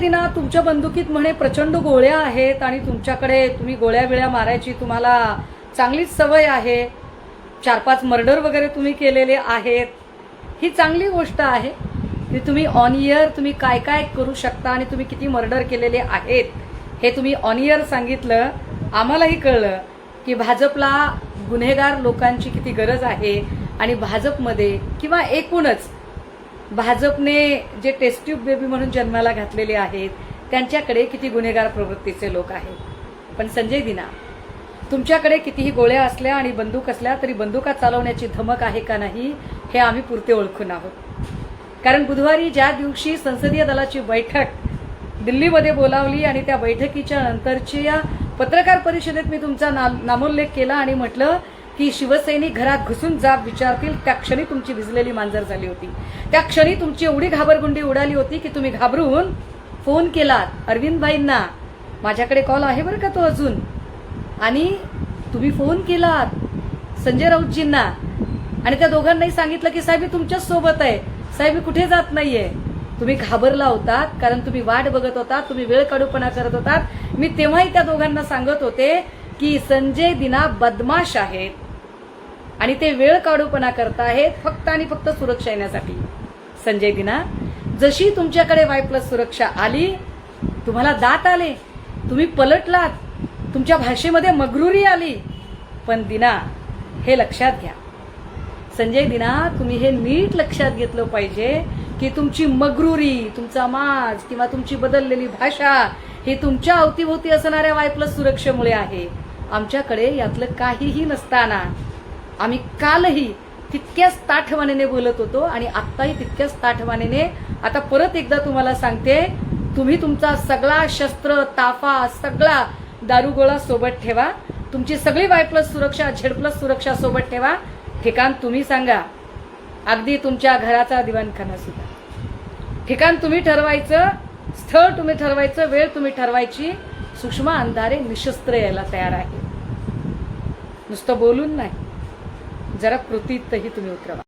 दिना तुमच्या बंदुकीत म्हणे प्रचंड गोळ्या आहेत आणि तुमच्याकडे तुम्ही गोळ्या बिळ्या मारायची तुम्हाला चांगलीच सवय आहे, 4-5 मर्डर वगैरे तुम्ही केलेले आहेत. ही चांगली गोष्ट आहे की तुम्ही ऑन इयर तुम्ही काय काय करू शकता आणि तुम्ही किती मर्डर केलेले आहेत हे तुम्ही ऑन इयर सांगितलं. आम्हालाही कळलं की भाजपला गुन्हेगार लोकांची किती गरज आहे आणि भाजपमध्ये किंवा एकूणच भाजपने जे टेस्ट ट्यूब बेबी म्हणून जन्माला घातलेले आहेत त्यांच्याकडे किती गुन्हेगार प्रवृत्तीचे लोक आहेत. पण संजय दिना, तुमच्याकडे कितीही गोळ्या असल्या आणि बंदूक असल्या तरी बंदुका चालवण्याची धमक आहे का नाही हे आम्ही पुरते ओळखून आहोत. कारण बुधवारी ज्या दिवशी संसदीय दलाची बैठक दिल्लीमध्ये बोलावली आणि त्या बैठकीच्या नंतरची या पत्रकार परिषदेत मी तुमचा नामोल्लेख केला आणि म्हटलं की शिवसैनिक घरात घुसून जाब विचारतील त्या क्षणी तुमची भिजलेली मांजर झाली होती. त्या क्षणी तुमची एवढी घाबरगुंडी उडाली होती की तुम्ही घाबरून फोन केलात अरविंदभाईंना. माझ्याकडे कॉल आहे बरं का तो अजून. आणि तुम्ही फोन केलात संजय राऊतजींना आणि त्या दोघांनाही सांगितलं की साहेब तुमच्याच सोबत आहे, साहेब कुठे जात नाहीये. तुम्ही घाबरला होतात कारण तुम्ही वाट बघत होतात, तुम्ही वेळ काढूपणा करत होतात. मी तेव्हाही त्या दोघांना सांगत होते की संजय दिना बदमाश आहेत आणि ते वेळ काढूपणा करत आहेत फक्त आणि फक्त सुरक्षा येण्यासाठी. संजय दिना, जशी तुमच्याकडे Y+ सुरक्षा आली तुम्हाला दात आले, तुम्ही पलटलात, तुमच्या भाषेमध्ये मगरुरी आली. पण दिना हे लक्षात घ्या संजय दिना, तुम्ही हे नीट लक्षात घेतलं पाहिजे की तुमची मगरुरी, तुमचा माज किंवा तुमची बदललेली भाषा ही तुमच्या अवतीभोवती असणाऱ्या Y+ सुरक्षेमुळे आहे. आमच्याकडे यातलं काहीही नसताना आम्ही कालही तितक्याच ताठवानेने बोलत होतो आणि आत्ताही तितक्याच ताठवानेने. आता परत एकदा तुम्हाला सांगते, तुम्ही तुमचा सगळा शस्त्र ताफा सगळा दारुगोळा सोबत ठेवा, तुमची सगळी Y+ सुरक्षा Z+ सुरक्षा सोबत ठेवा. ठिकाण तुम्ही सांगा, अगदी तुमच्या घराचा दिवाणखाना सुद्धा. ठिकाण तुम्ही ठरवायचं, स्थळ तुम्ही ठरवायचं, वेळ तुम्ही ठरवायची. सुषमा अंधारे निशस्त्र यायला तयार आहे. नुसतं बोलून नाही, जरा कृतीतही तुम्ही उतरवा.